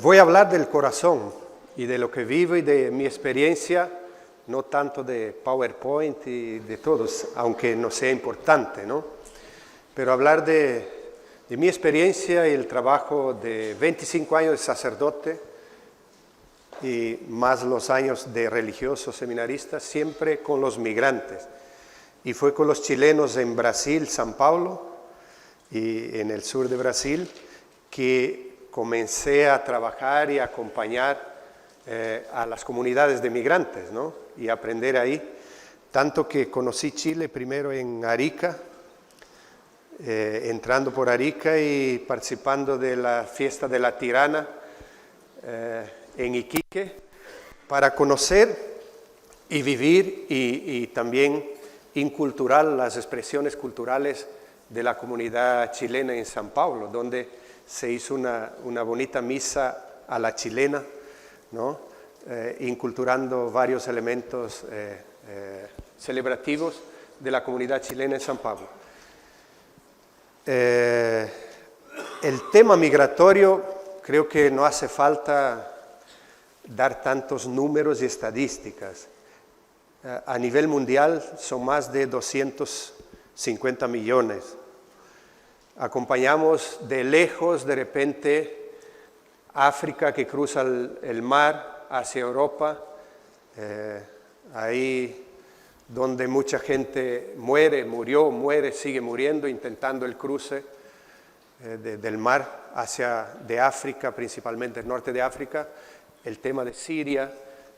Voy a hablar del corazón y de lo que vivo y de mi experiencia, no tanto de PowerPoint y de todos, aunque no sea importante, ¿no? Pero hablar de mi experiencia y el trabajo de 25 años de sacerdote y más los años de religioso seminarista, siempre con los migrantes. Y fue con los chilenos en Brasil, São Paulo, y en el sur de Brasil, que comencé a trabajar y a acompañar a las comunidades de migrantes, ¿no? Y aprender ahí, tanto que conocí Chile primero en Arica, entrando por Arica y participando de la fiesta de la Tirana en Iquique, para conocer y vivir y también inculturar las expresiones culturales de la comunidad chilena en São Paulo, donde se hizo una bonita misa a la chilena, ¿no? Inculturando varios elementos celebrativos de la comunidad chilena en São Paulo. El tema migratorio, creo que no hace falta dar tantos números y estadísticas. A nivel mundial son más de 250 millones. Acompañamos de lejos, de repente, África que cruza el mar hacia Europa, ahí donde mucha gente muere, sigue muriendo, intentando el cruce del mar de África, principalmente el norte de África, el tema de Siria,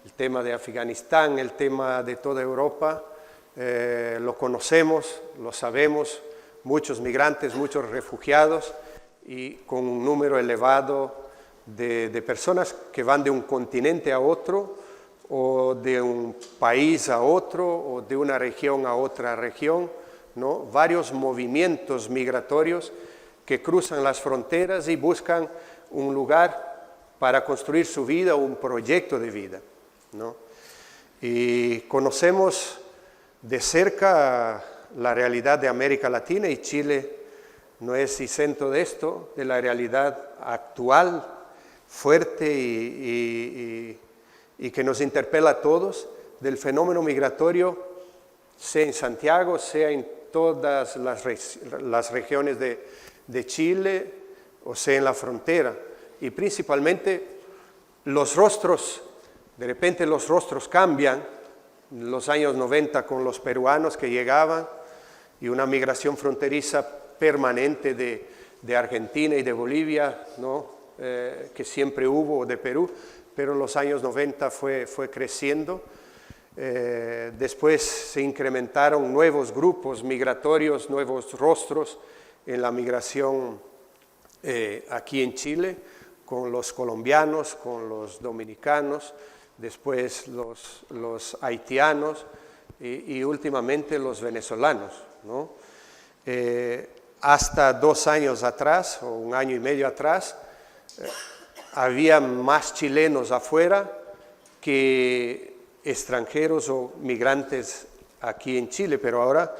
el tema de Afganistán, el tema de toda Europa, lo conocemos, lo sabemos. Muchos migrantes, muchos refugiados y con un número elevado de personas que van de un continente a otro o de un país a otro o de una región a otra región, ¿no? Varios movimientos migratorios que cruzan las fronteras y buscan un lugar para construir su vida o un proyecto de vida, ¿no? Y conocemos de cerca la realidad de América Latina, y Chile no es exento de esto, de la realidad actual, fuerte y que nos interpela a todos, del fenómeno migratorio, sea en Santiago, sea en todas las regiones de Chile, o sea en la frontera. Y principalmente los rostros, de repente los rostros cambian, en los años 90 con los peruanos que llegaban, y una migración fronteriza permanente de Argentina y de Bolivia, ¿no? Que siempre hubo, de Perú, pero en los años 90 fue creciendo. Después se incrementaron nuevos grupos migratorios, nuevos rostros en la migración aquí en Chile, con los colombianos, con los dominicanos, después los haitianos y últimamente los venezolanos, ¿no? Hasta 2 años atrás, o 1 año y medio atrás, había más chilenos afuera que extranjeros o migrantes aquí en Chile, pero ahora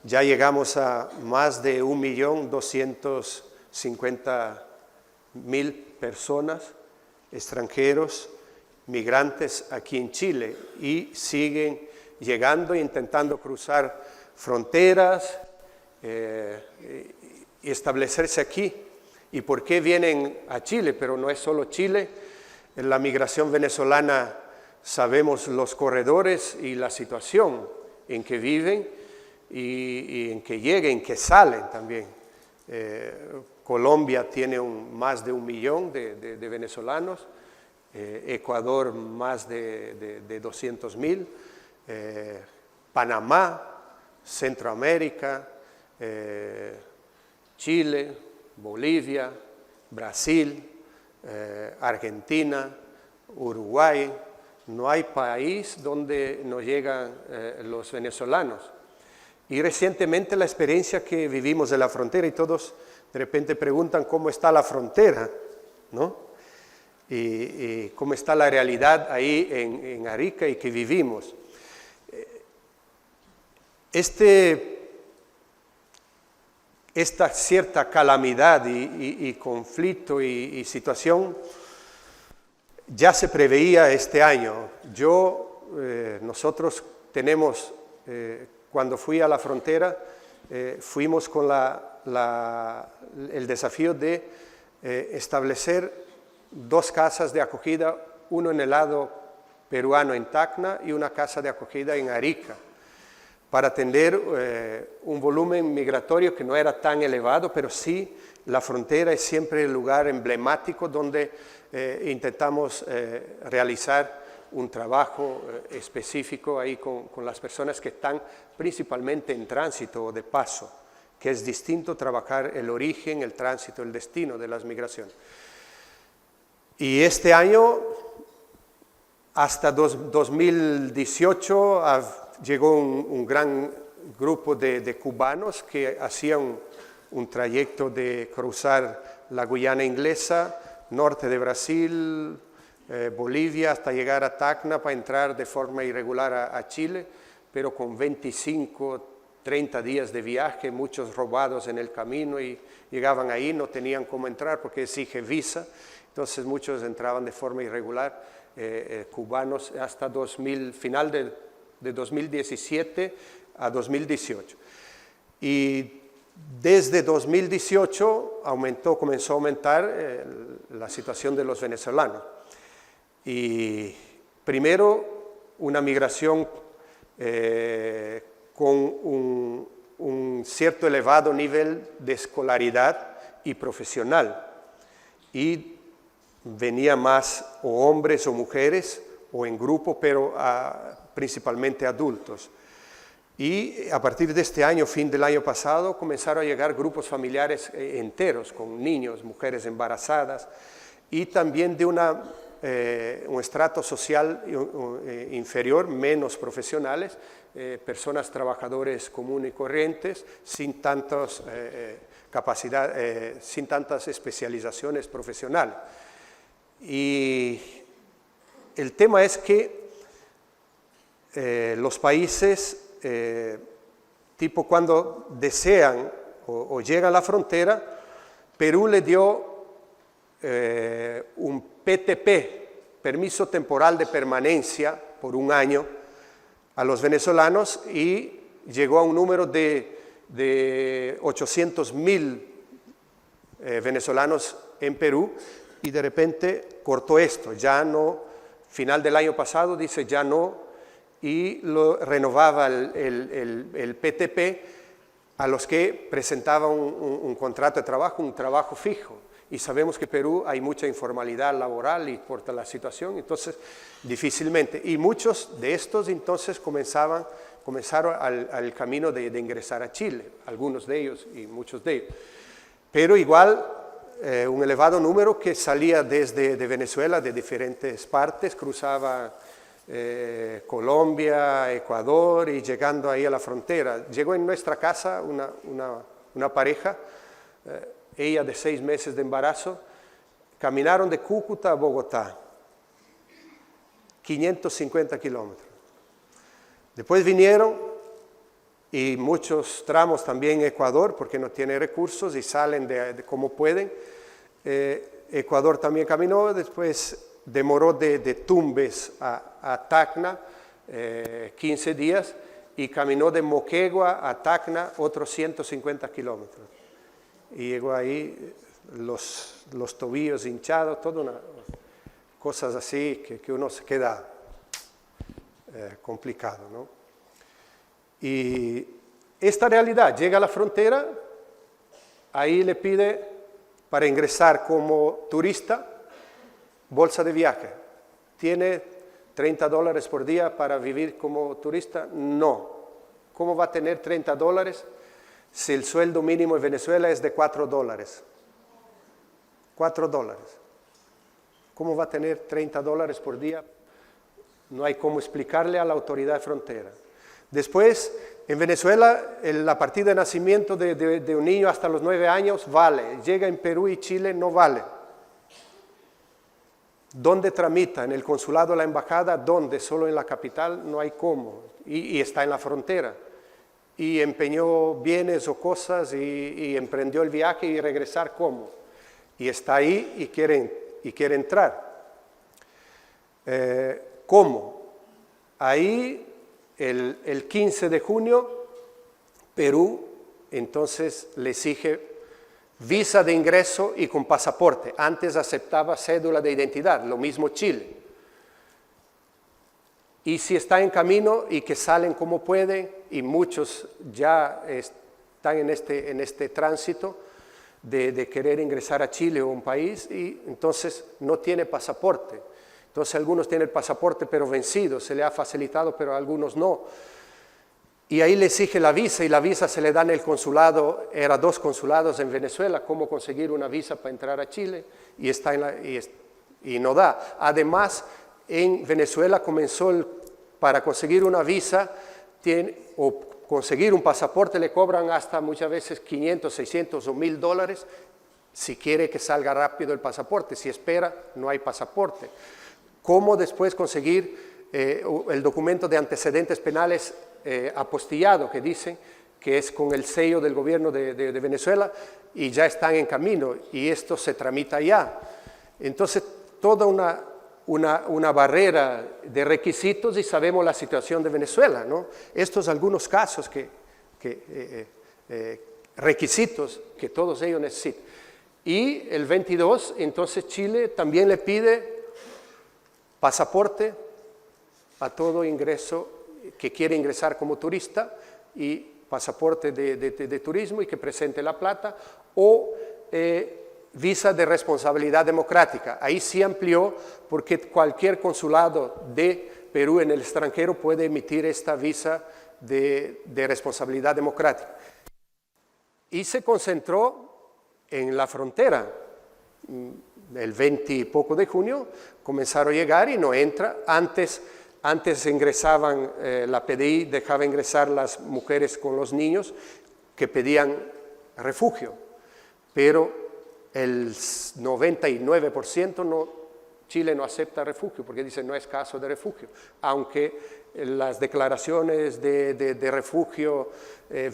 ya llegamos a más de 1.250.000 personas, extranjeros, migrantes aquí en Chile, y siguen llegando e intentando cruzar fronteras y establecerse aquí. ¿Y por qué vienen a Chile? Pero no es solo Chile. En la migración venezolana sabemos los corredores y la situación en que viven y en que llegan, en que salen también. Colombia tiene más de 1 millón de venezolanos, Ecuador más de 200.000, Panamá, Centroamérica, Chile, Bolivia, Brasil, Argentina, Uruguay. No hay país donde no llegan los venezolanos. Y recientemente la experiencia que vivimos de la frontera, y todos de repente preguntan cómo está la frontera, ¿no? Y cómo está la realidad ahí en Arica y que vivimos. Esta cierta calamidad y conflicto y situación ya se preveía este año. Nosotros tenemos, cuando fui a la frontera, fuimos con el desafío de establecer 2 casas de acogida, uno en el lado peruano en Tacna y una casa de acogida en Arica, para atender un volumen migratorio que no era tan elevado, pero sí la frontera es siempre el lugar emblemático donde intentamos realizar un trabajo específico ahí con las personas que están principalmente en tránsito o de paso, que es distinto trabajar el origen, el tránsito, el destino de las migraciones. Y este año, hasta 2018, llegó un gran grupo de cubanos que hacían un trayecto de cruzar la Guyana Inglesa, norte de Brasil, Bolivia, hasta llegar a Tacna para entrar de forma irregular a Chile, pero con 25, 30 días de viaje, muchos robados en el camino, y llegaban ahí, no tenían cómo entrar porque exige visa, entonces muchos entraban de forma irregular, cubanos, hasta final de 2017 a 2018. Y desde 2018 comenzó a aumentar la situación de los venezolanos. Y primero una migración con un cierto elevado nivel de escolaridad y profesional. Y venía más o hombres o mujeres o en grupo, pero principalmente adultos. Y a partir de este año, fin del año pasado, comenzaron a llegar grupos familiares enteros, con niños, mujeres embarazadas, y también de un estrato social inferior, menos profesionales, personas trabajadores comunes y corrientes, sin tantas sin tantas especializaciones profesionales. Y el tema es que los países, tipo cuando desean o llegan a la frontera, Perú le dio un PTP, permiso temporal de permanencia, por 1 año a los venezolanos, y llegó a un número de 800,000 venezolanos en Perú, y de repente cortó esto, ya no, final del año pasado dice ya no, y lo renovaba el PTP a los que presentaban un contrato de trabajo, un trabajo fijo. Y sabemos que en Perú hay mucha informalidad laboral y por la situación, entonces difícilmente. Y muchos de estos entonces comenzaron al camino de ingresar a Chile, algunos de ellos y muchos de ellos. Pero igual un elevado número que salía desde Venezuela, de diferentes partes, cruzaba Colombia, Ecuador, y llegando ahí a la frontera. Llegó en nuestra casa una pareja, ella de 6 meses de embarazo, caminaron de Cúcuta a Bogotá, 550 kilómetros. Después vinieron, y muchos tramos también Ecuador, porque no tiene recursos y salen de como pueden. Ecuador también caminó, después demoró de Tumbes a Tacna 15 días, y caminó de Moquegua a Tacna otros 150 kilómetros. Y llegó ahí los tobillos hinchados, todas cosas así que uno se queda complicado, ¿no? Y esta realidad, llega a la frontera, ahí le pide para ingresar como turista bolsa de viaje. ¿Tiene $30 por día para vivir como turista? No. ¿Cómo va a tener $30 si el sueldo mínimo en Venezuela es de $4? $4. ¿Cómo va a tener $30 por día? No hay cómo explicarle a la autoridad de frontera. Después, en Venezuela, la partida de nacimiento de un niño hasta los 9 años vale. Llega en Perú y Chile, no vale. ¿Dónde tramita? ¿En el consulado, la embajada? ¿Dónde? Solo en la capital, no hay cómo. Y está en la frontera. Y empeñó bienes o cosas y emprendió el viaje, y regresar, ¿cómo? Y está ahí y quiere entrar. ¿Cómo? Ahí, el 15 de junio, Perú entonces le exige visa de ingreso y con pasaporte. Antes aceptaba cédula de identidad, lo mismo Chile. Y si está en camino y que salen como pueden, y muchos ya están en este tránsito de querer ingresar a Chile o un país, y entonces no tiene pasaporte. Entonces algunos tienen el pasaporte pero vencido, se le ha facilitado, pero a algunos no. Y ahí le exige la visa, y la visa se le da en el consulado, eran 2 consulados en Venezuela, cómo conseguir una visa para entrar a Chile, y no da. Además, en Venezuela comenzó para conseguir una visa o conseguir un pasaporte le cobran hasta muchas veces 500, 600 o $1,000 si quiere que salga rápido el pasaporte. Si espera, no hay pasaporte. ¿Cómo después conseguir el documento de antecedentes penales apostillado, que dicen que es con el sello del gobierno de Venezuela, y ya están en camino, y esto se tramita ya? Entonces, toda una barrera de requisitos, y sabemos la situación de Venezuela, ¿no? Estos algunos casos requisitos que todos ellos necesitan. Y el 22, entonces Chile también le pide pasaporte a todo ingreso que quiere ingresar como turista, y pasaporte de turismo y que presente la plata, o visa de responsabilidad democrática. Ahí sí amplió, porque cualquier consulado de Perú en el extranjero puede emitir esta visa de responsabilidad democrática. Y se concentró en la frontera. El 20 y poco de junio comenzaron a llegar y no entra. Antes ingresaban, la PDI dejaba ingresar las mujeres con los niños que pedían refugio, pero el 99% Chile no acepta refugio, porque dice no es caso de refugio, aunque las declaraciones de refugio,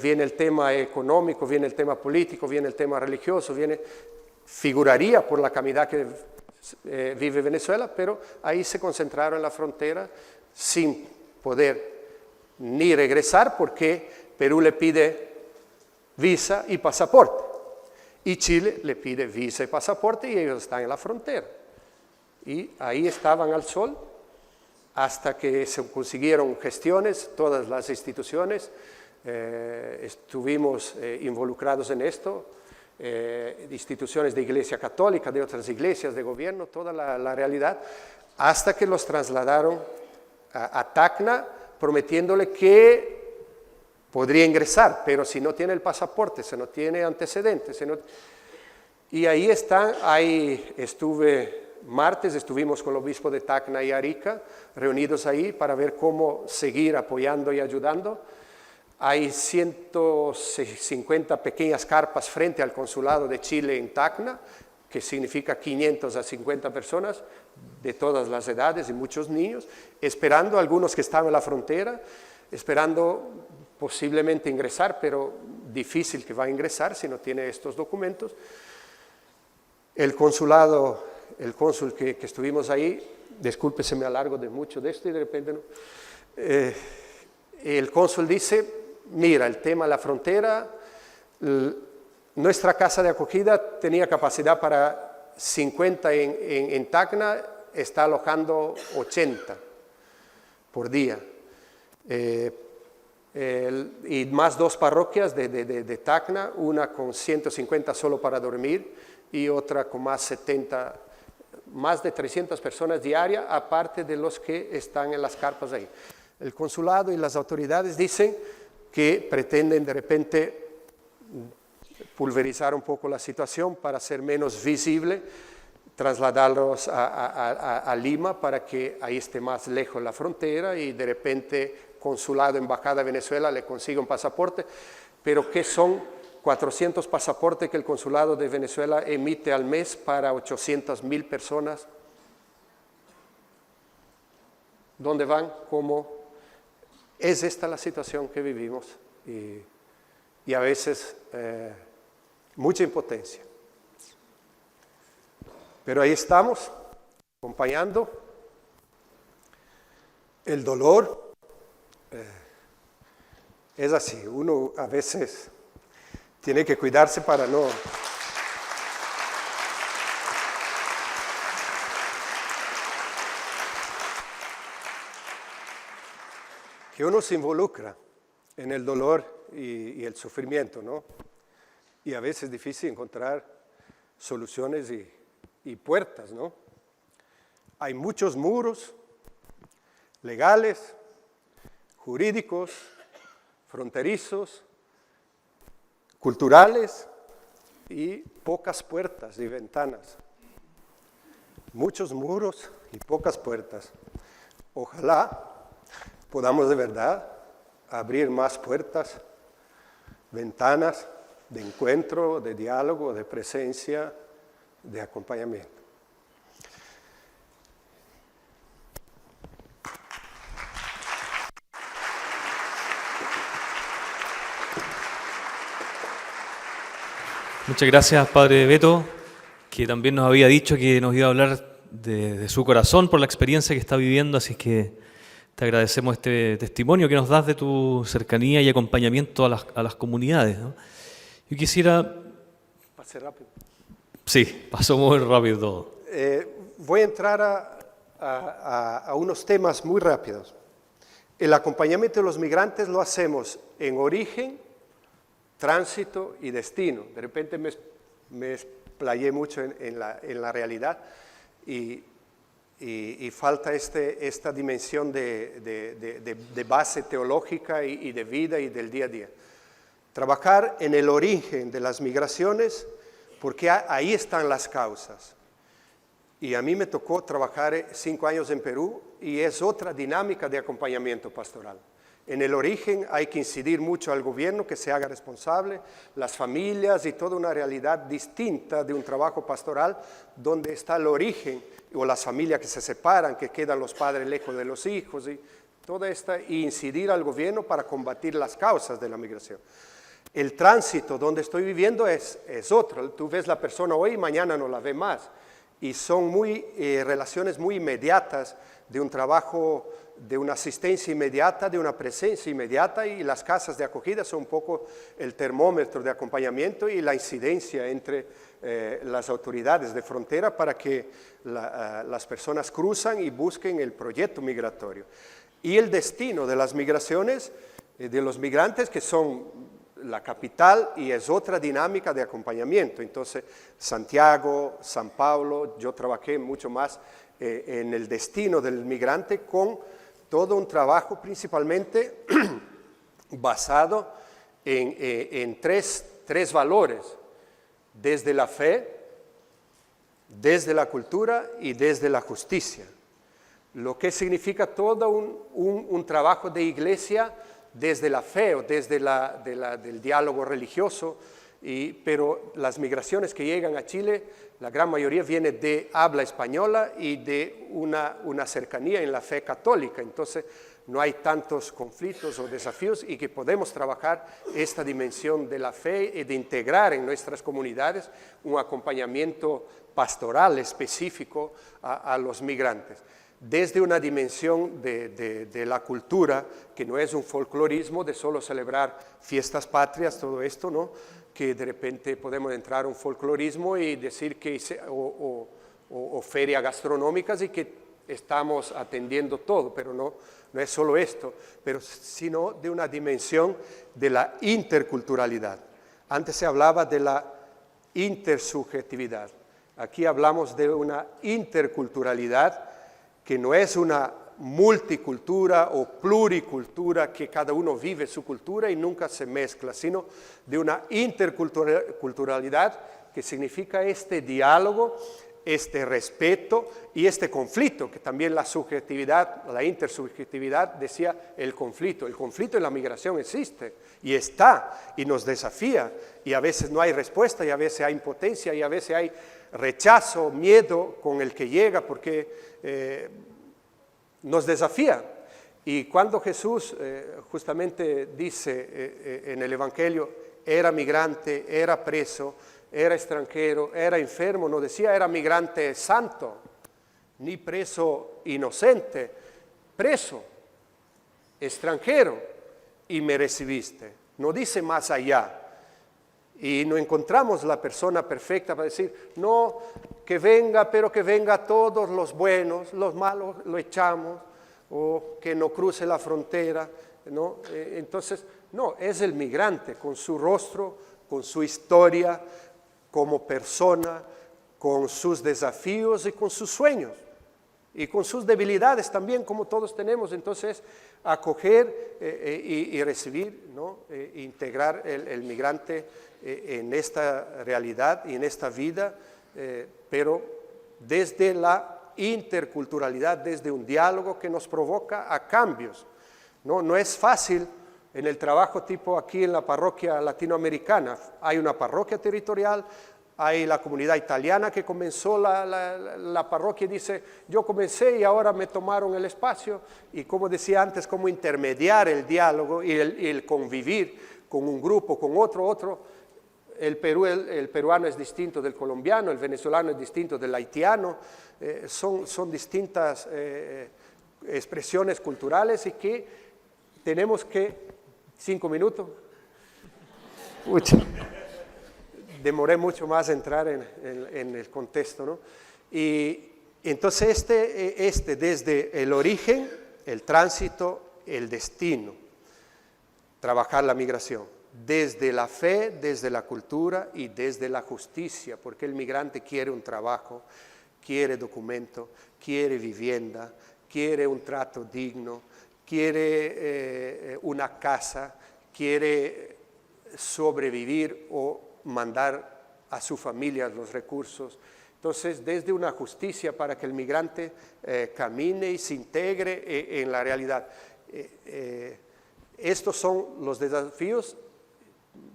viene el tema económico, viene el tema político, viene el tema religioso, figuraría por la calamidad que vive Venezuela, pero ahí se concentraron en la frontera sin poder ni regresar, porque Perú le pide visa y pasaporte, y Chile le pide visa y pasaporte, y ellos están en la frontera. Y ahí estaban al sol hasta que se consiguieron gestiones, todas las instituciones estuvimos involucrados en esto, instituciones de Iglesia Católica, de otras iglesias, de gobierno, toda la realidad, hasta que los trasladaron a Tacna, prometiéndole que podría ingresar, pero si no tiene el pasaporte, si no tiene antecedentes, y ahí están. Ahí estuvimos con el obispo de Tacna y Arica, reunidos ahí para ver cómo seguir apoyando y ayudando. Hay 150 pequeñas carpas frente al consulado de Chile en Tacna, que significa 500 a 50 personas de todas las edades y muchos niños, esperando, algunos que estaban en la frontera, esperando posiblemente ingresar, pero difícil que va a ingresar si no tiene estos documentos. El cónsul que estuvimos ahí, disculpe, se me alargo de mucho de esto y de repente no. El cónsul dice, mira, el tema de la frontera, nuestra casa de acogida tenía capacidad para 50 en Tacna, está alojando 80 por día. Y más 2 parroquias de Tacna, una con 150 solo para dormir y otra con más de 300 personas diarias, aparte de los que están en las carpas ahí. El consulado y las autoridades dicen que pretenden de repente pulverizar un poco la situación para ser menos visible, trasladarlos a Lima para que ahí esté más lejos la frontera, y de repente consulado, embajada de Venezuela le consigue un pasaporte, pero que son 400 pasaportes que el consulado de Venezuela emite al mes para 800,000 personas. ¿Dónde van? ¿Cómo? Es esta la situación que vivimos, y a veces mucha impotencia. Pero ahí estamos, acompañando, El dolor es así, uno a veces tiene que cuidarse para no... que uno se involucra en el dolor y el sufrimiento, ¿no? Y a veces es difícil encontrar soluciones y puertas, ¿no? Hay muchos muros legales, jurídicos, fronterizos, culturales y pocas puertas y ventanas. Muchos muros y pocas puertas. Ojalá podamos de verdad abrir más puertas, ventanas de encuentro, de diálogo, de presencia, de acompañamiento. Muchas gracias, Padre Beto, que también nos había dicho que nos iba a hablar de su corazón por la experiencia que está viviendo, así que te agradecemos este testimonio que nos das de tu cercanía y acompañamiento a las comunidades, ¿no? Yo quisiera... Pasé rápido. Sí, pasó muy rápido todo. Voy a entrar a unos temas muy rápidos. El acompañamiento de los migrantes lo hacemos en origen, tránsito y destino. De repente me explayé mucho en la realidad y falta esta dimensión de base teológica y de vida y del día a día. Trabajar en el origen de las migraciones, porque ahí están las causas. Y a mí me tocó trabajar 5 años en Perú y es otra dinámica de acompañamiento pastoral. En el origen hay que incidir mucho al gobierno que se haga responsable, las familias y toda una realidad distinta de un trabajo pastoral donde está el origen o las familias que se separan, que quedan los padres lejos de los hijos y toda esta, y incidir al gobierno para combatir las causas de la migración. El tránsito donde estoy viviendo es otro. Tú ves la persona hoy y mañana no la ves más. Y son relaciones muy inmediatas de un trabajo, de una asistencia inmediata, de una presencia inmediata, y las casas de acogida son un poco el termómetro de acompañamiento y la incidencia entre las autoridades de frontera para que las personas cruzan y busquen el proyecto migratorio. Y el destino de las migraciones, de los migrantes que son la capital, y es otra dinámica de acompañamiento. Entonces, Santiago, San Pablo, yo trabajé mucho más en el destino del migrante con todo un trabajo principalmente basado en tres valores, desde la fe, desde la cultura y desde la justicia. Lo que significa todo un trabajo de iglesia desde la fe o desde del diálogo religioso, pero las migraciones que llegan a Chile, la gran mayoría viene de habla española y de una cercanía en la fe católica. Entonces no hay tantos conflictos o desafíos y que podemos trabajar esta dimensión de la fe y de integrar en nuestras comunidades un acompañamiento pastoral específico a los migrantes. Desde una dimensión de la cultura, que no es un folclorismo de solo celebrar fiestas patrias, todo esto, ¿no? Que de repente podemos entrar a un folclorismo y decir que, o ferias gastronómicas y que estamos atendiendo todo, pero no es solo esto, pero sino de una dimensión de la interculturalidad. Antes se hablaba de la intersubjetividad, aquí hablamos de una interculturalidad que no es una multicultura o pluricultura que cada uno vive su cultura y nunca se mezcla, sino de una interculturalidad que significa este diálogo, este respeto y este conflicto, que también la subjetividad, la intersubjetividad decía el conflicto en la migración existe y está y nos desafía y a veces no hay respuesta y a veces hay impotencia y a veces hay rechazo, miedo con el que llega porque nos desafía. Y cuando Jesús justamente dice en el Evangelio, era migrante, era preso, era extranjero, era enfermo, no decía era migrante santo, ni preso inocente, preso, extranjero y me recibiste. No dice más allá. Y no encontramos la persona perfecta para decir, no, que venga, pero que venga todos los buenos, los malos lo echamos, o que no cruce la frontera, ¿no? Entonces, no, es el migrante con su rostro, con su historia, como persona, con sus desafíos y con sus sueños, y con sus debilidades también, como todos tenemos. Entonces, acoger y recibir, ¿no? Integrar el migrante en esta realidad y en esta vida, pero desde la interculturalidad, desde un diálogo que nos provoca a cambios. No es fácil en el trabajo tipo aquí en la parroquia latinoamericana. Hay una parroquia territorial, hay la comunidad italiana que comenzó la parroquia y dice, yo comencé y ahora me tomaron el espacio. Y como decía antes, cómo intermediar el diálogo y el convivir con un grupo, con otro. El peruano es distinto del colombiano, el venezolano es distinto del haitiano. Son distintas expresiones culturales y que tenemos que... 5 minutos. Demoré mucho más entrar en el contexto, ¿no? Y entonces desde el origen, el tránsito, el destino, trabajar la migración, desde la fe, desde la cultura y desde la justicia, porque el migrante quiere un trabajo, quiere documento, quiere vivienda, quiere un trato digno, quiere una casa, quiere sobrevivir o mandar a su familia los recursos. Entonces, desde una justicia para que el migrante camine y se integre en la realidad. Estos son los desafíos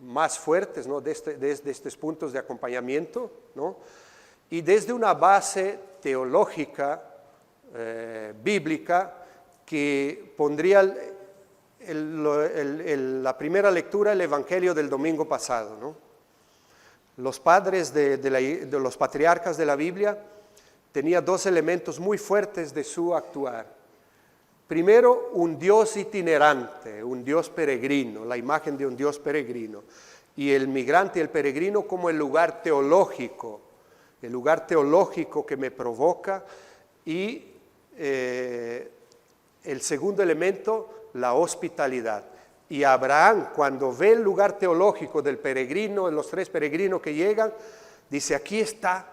más fuertes, ¿no? Desde estos puntos de acompañamiento, ¿no? Y desde una base teológica, bíblica, que pondría la primera lectura, el Evangelio del domingo pasado, ¿no? Los padres de los patriarcas de la Biblia tenían dos elementos muy fuertes de su actuar. Primero, un Dios itinerante, un Dios peregrino, la imagen de un Dios peregrino. Y el migrante y el peregrino como el lugar teológico que me provoca. Y el segundo elemento, la hospitalidad. Y Abraham, cuando ve el lugar teológico del peregrino, de los 3 peregrinos que llegan, dice, aquí está,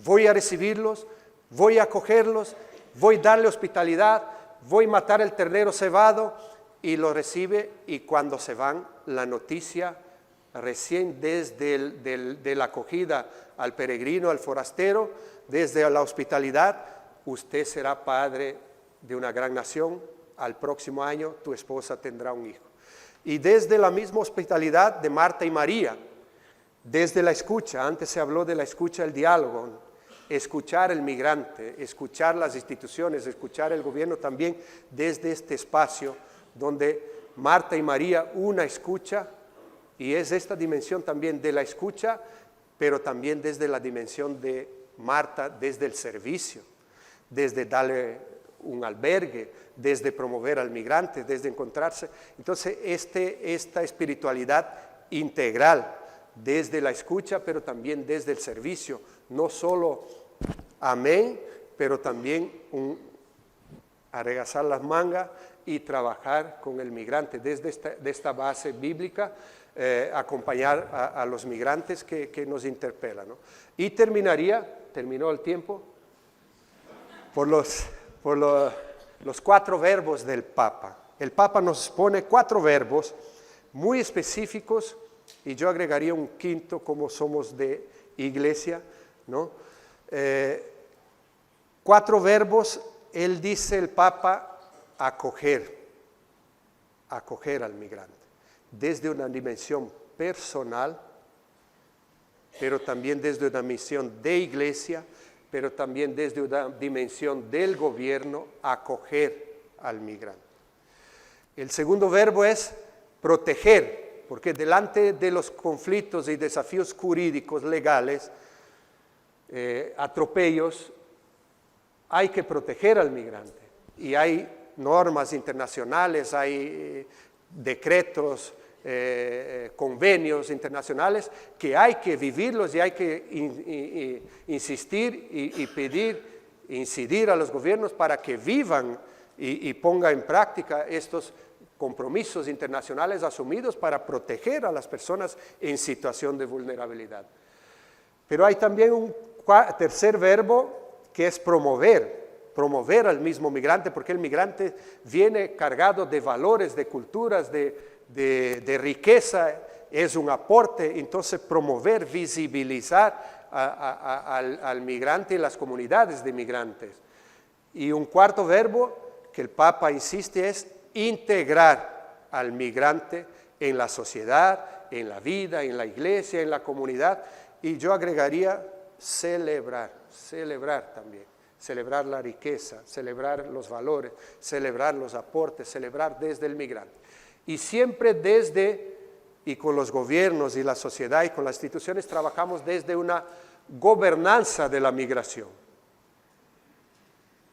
voy a recibirlos, voy a acogerlos, voy a darle hospitalidad, voy a matar el ternero cebado, y lo recibe. Y cuando se van, la noticia recién de la acogida al peregrino, al forastero, desde la hospitalidad, usted será padre de una gran nación, al próximo año tu esposa tendrá un hijo. Y desde la misma hospitalidad de Marta y María, desde la escucha, antes se habló de la escucha, el diálogo, escuchar el migrante, escuchar las instituciones, escuchar el gobierno también, desde este espacio donde Marta y María, una escucha, y es esta dimensión también de la escucha, pero también desde la dimensión de Marta, desde el servicio, desde darle un albergue, desde promover al migrante, desde encontrarse. Entonces, esta espiritualidad integral, desde la escucha, pero también desde el servicio, no solo amén, pero también arregazar las mangas y trabajar con el migrante, desde esta base bíblica, acompañar a los migrantes que nos interpelan, ¿no? Y terminó el tiempo, por los 4 verbos del Papa. El Papa nos pone 4 verbos muy específicos, y yo agregaría un quinto, como somos de iglesia, ¿no? 4 verbos, él dice, el Papa, acoger al migrante, desde una dimensión personal, pero también desde una misión de iglesia, pero también desde una dimensión del gobierno, acoger al migrante. El segundo verbo es proteger, porque delante de los conflictos y desafíos jurídicos, legales, atropellos, hay que proteger al migrante. Y hay normas internacionales, hay decretos, convenios internacionales que hay que vivirlos y hay que insistir y pedir, incidir a los gobiernos para que vivan y pongan en práctica estos compromisos internacionales asumidos para proteger a las personas en situación de vulnerabilidad. Pero hay también un tercer verbo que es promover al mismo migrante, porque el migrante viene cargado de valores, de culturas, de riqueza, es un aporte. Entonces promover, visibilizar al migrante y las comunidades de migrantes. Y un cuarto verbo que el Papa insiste es integrar al migrante en la sociedad, en la vida, en la iglesia, en la comunidad. Y yo agregaría celebrar también. Celebrar la riqueza, celebrar los valores, celebrar los aportes, celebrar desde el migrante. Y siempre y con los gobiernos y la sociedad y con las instituciones trabajamos desde una gobernanza de la migración.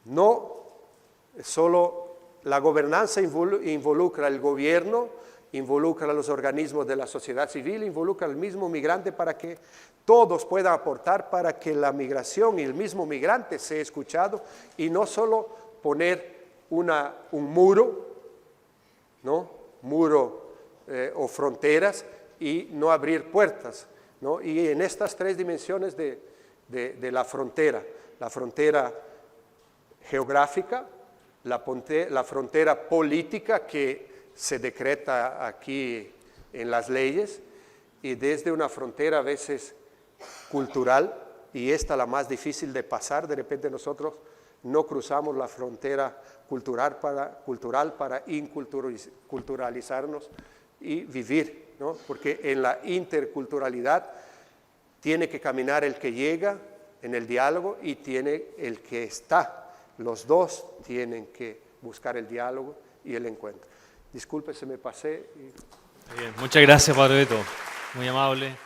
No solo la gobernanza involucra el gobierno, involucra a los organismos de la sociedad civil, involucra al mismo migrante para que todos puedan aportar para que la migración y el mismo migrante sea escuchado y no solo poner un muro, ¿no? O fronteras y no abrir puertas, ¿no? Y en estas tres dimensiones de la frontera geográfica, la frontera política que se decreta aquí en las leyes y desde una frontera a veces cultural, y esta la más difícil de pasar. De repente nosotros no cruzamos la frontera cultural para inculturalizarnos y vivir, ¿no? Porque en la interculturalidad tiene que caminar el que llega en el diálogo y tiene el que está. Los dos tienen que buscar el diálogo y el encuentro. Disculpe, se me pasé. Bien, muchas gracias, Padre Beto. Muy amable.